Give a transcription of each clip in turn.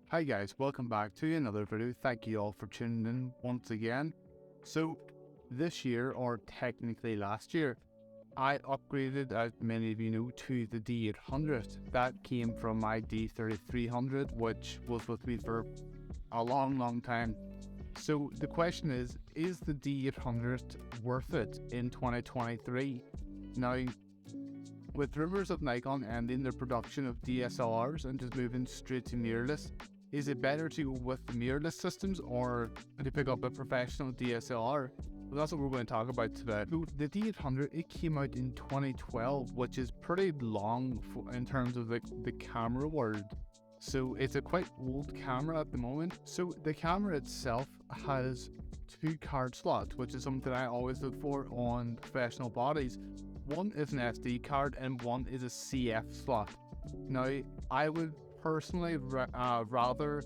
Hi guys, welcome back to another video. Thank you all for tuning in once again. So this year, or technically last year, I upgraded, as many of you know, to the D800. That came from my D3300, which was with me for a long time. So the question is the D800 worth it in 2023? Now, with rumors of Nikon ending their production of DSLRs and just moving straight to mirrorless, is it better to go with the mirrorless systems or to pick up a professional DSLR? Well, that's what we're going to talk about today. So the D800, it came out in 2012, which is pretty long in terms of the camera world. So it's a quite old camera at the moment. So the camera itself has 2 card slots, which is something I always look for on professional bodies. One is an SD card and one is a CF slot. Now, I would personally rather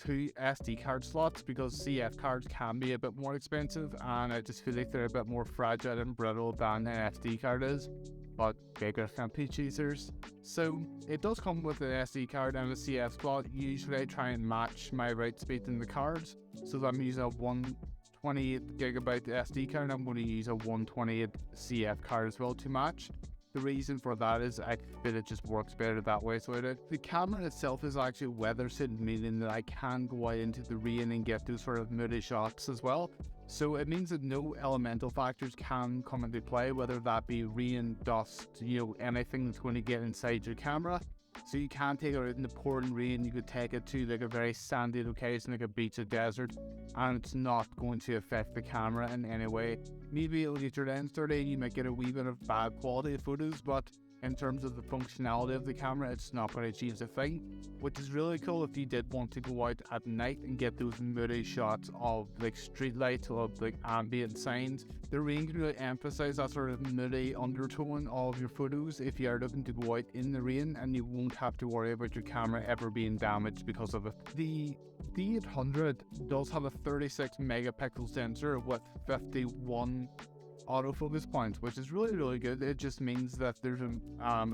2 SD card slots because CF cards can be a bit more expensive, and I just feel like they're a bit more fragile and brittle than an SD card is, but beggars can't be choosers. So it does come with an SD card and a CF slot. Usually I try and match my write speed in the cards, so if I'm using a 128 gigabyte SD card, I'm going to use a 128 CF card as well to match. The reason for that is I feel it just works better that way. So the camera itself is actually weather sealed, meaning that I can go out into the rain and get those sort of moody shots as well. So it means that no elemental factors can come into play, whether that be rain, dust, anything that's going to get inside your camera. So you can take it out in the pouring rain. You could take it to like a very sandy location, like a beach or desert, and it's not going to affect the camera in any way. Maybe it'll get your lens dirty, you might get a wee bit of bad quality of photos, but in terms of the functionality of the camera, it's not going to change a thing, which is really cool if you did want to go out at night and get those moody shots of like street lights or like ambient signs. The rain can really emphasize that sort of moody undertone of your photos if you are looking to go out in the rain, and you won't have to worry about your camera ever being damaged because of it. The D800 does have a 36 megapixel sensor with 51 autofocus points, which is really good. It just means that there's a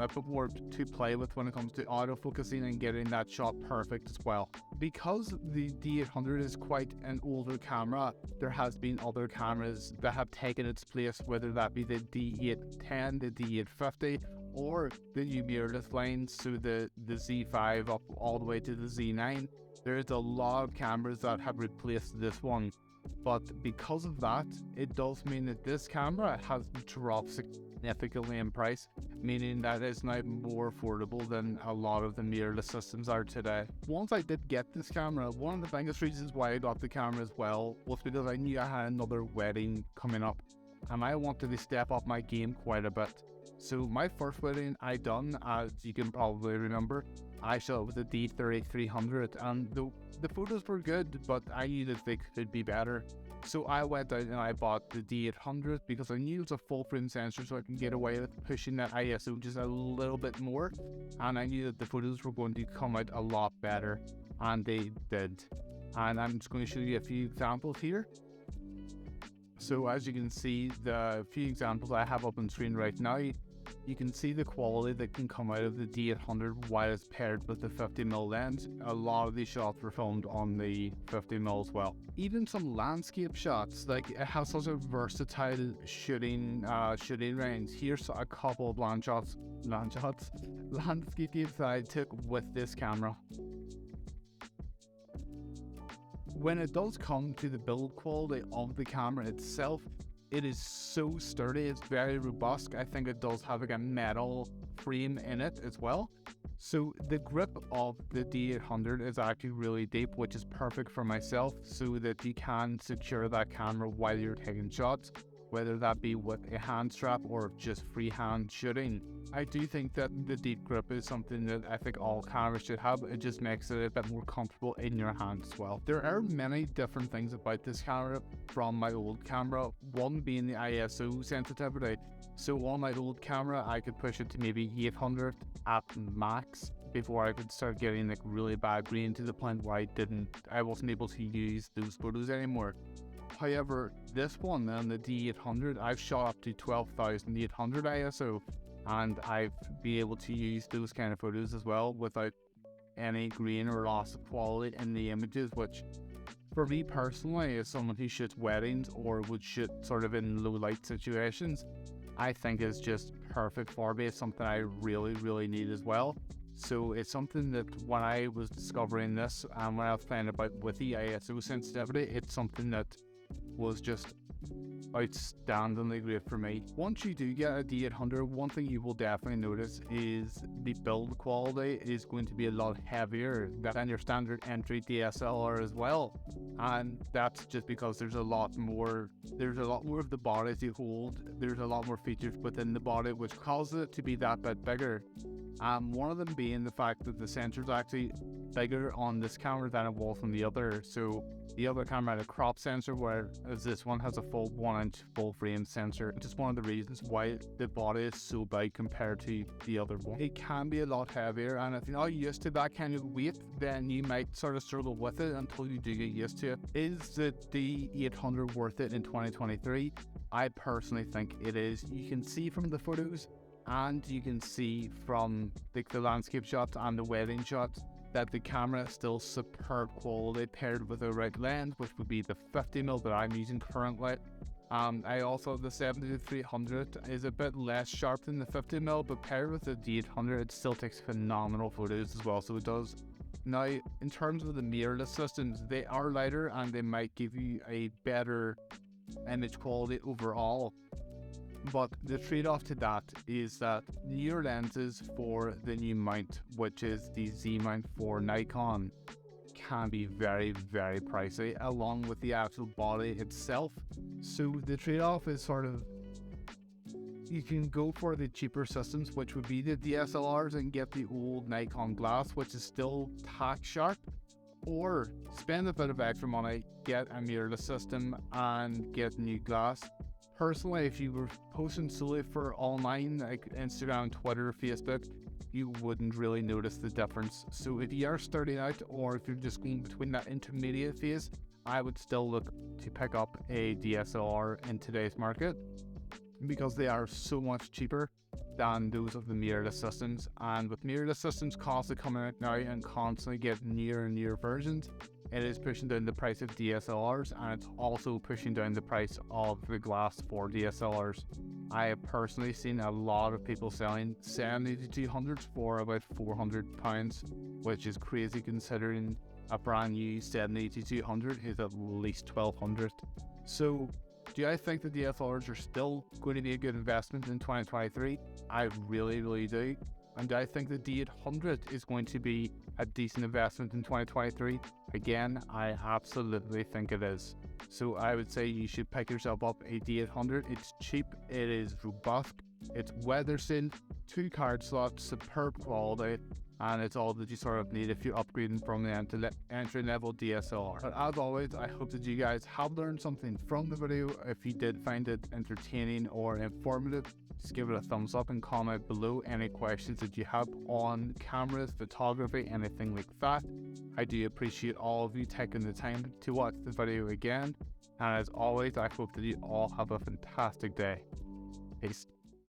bit more to play with when it comes to autofocusing and getting that shot perfect as well. Because the D800 is quite an older camera, there has been other cameras that have taken its place, whether that be the D810, the D850, or the new mirrorless lines, so the Z5 up all the way to the Z9. There's a lot of cameras that have replaced this one. But because of that, it does mean that this camera has dropped significantly in price, meaning that it's now more affordable than a lot of the mirrorless systems are today. Once I did get this camera, one of the biggest reasons why I got the camera as well was because I knew I had another wedding coming up, and I wanted to step up my game quite a bit. So my first wedding I done, as you can probably remember, I shot with the D3300, and the photos were good, but I knew that they could be better. So I went out and I bought the D800 because I knew it was a full frame sensor, so I can get away with pushing that ISO just a little bit more, and I knew that the photos were going to come out a lot better, and they did. And I'm just going to show you a few examples here. So as you can see, the few examples I have up on screen right now, you can see the quality that can come out of the D800 while it's paired with the 50mm lens. A lot of these shots were filmed on the 50mm as well. Even some landscape shots, like it has such a versatile shooting range. Here's a couple of landscapes that I took with this camera. When it does come to the build quality of the camera itself, it is so sturdy, it's very robust. I think it does have like a metal frame in it as well. So the grip of the D800 is actually really deep, which is perfect for myself, so that you can secure that camera while you're taking shots, whether that be with a hand strap or just freehand shooting. I do think that the deep grip is something that I think all cameras should have. It just makes it a bit more comfortable in your hand as well. There are many different things about this camera from my old camera, one being the ISO sensitivity. So on my old camera, I could push it to maybe 800 at max before I could start getting like really bad grain, to the point where I wasn't able to use those photos anymore. However, this one on the D800, I've shot up to 12,800 ISO, and I've been able to use those kind of photos as well without any grain or loss of quality in the images, which for me personally, as someone who shoots weddings or would shoot sort of in low light situations, I think is just perfect for me. It's something I really need as well. So it's something that when I was discovering this and when I was playing about with the ISO sensitivity, it's something that was just outstandingly great for me. Once you do get a D800, one thing you will definitely notice is the build quality is going to be a lot heavier than your standard entry DSLR as well. And that's just because there's a lot more of the body to hold. There's a lot more features within the body, which causes it to be that bit bigger. One of them being the fact that the sensor is actually bigger on this camera than it was on the other. So the other camera had a crop sensor, whereas this one has a full 1-inch full frame sensor. It's just one of the reasons why the body is so big compared to the other one. It can be a lot heavier, and if you're not used to that kind of weight, then you might sort of struggle with it until you do get used to it. Is the D800 worth it in 2023? I personally think it is. You can see from the photos and you can see from the landscape shots and the wedding shots that the camera is still superb quality paired with the right lens, which would be the 50mm that I'm using currently. I also, the 70-300 is a bit less sharp than the 50mm, but paired with the D800, it still takes phenomenal photos as well, so it does. Now, in terms of the mirrorless systems, they are lighter and they might give you a better image quality overall. But the trade-off to that is that newer lenses for the new mount, which is the Z mount for Nikon, can be very pricey, along with the actual body itself. So the trade-off is sort of, you can go for the cheaper systems, which would be the DSLRs, and get the old Nikon glass, which is still tack sharp, or spend a bit of extra money, get a mirrorless system and get new glass. Personally, if you were posting solely for online, like Instagram, Twitter, Facebook, you wouldn't really notice the difference. So if you are starting out, or if you're just going between that intermediate phase, I would still look to pick up a DSLR in today's market, because they are so much cheaper than those of the mirrorless systems. And with mirrorless systems constantly coming out now and constantly getting newer and newer versions, it is pushing down the price of DSLRs, and it's also pushing down the price of the glass for DSLRs. I have personally seen a lot of people selling 70-200s for about £400, which is crazy considering a brand new 70-200 is at least £1,200. So do I think the DSLRs are still going to be a good investment in 2023? I really do. And do I think the D800 is going to be a decent investment in 2023? Again, I absolutely think it is. So I would say you should pick yourself up a D800. It's cheap, it is robust, it's weather sealed, 2 card slots, superb quality, and it's all that you sort of need if you're upgrading from the entry-level DSLR. But as always, I hope that you guys have learned something from the video. If you did find it entertaining or informative, just give it a thumbs up and comment below any questions that you have on cameras, photography, anything like that. I do appreciate all of you taking the time to watch the video again. And as always, I hope that you all have a fantastic day. Peace.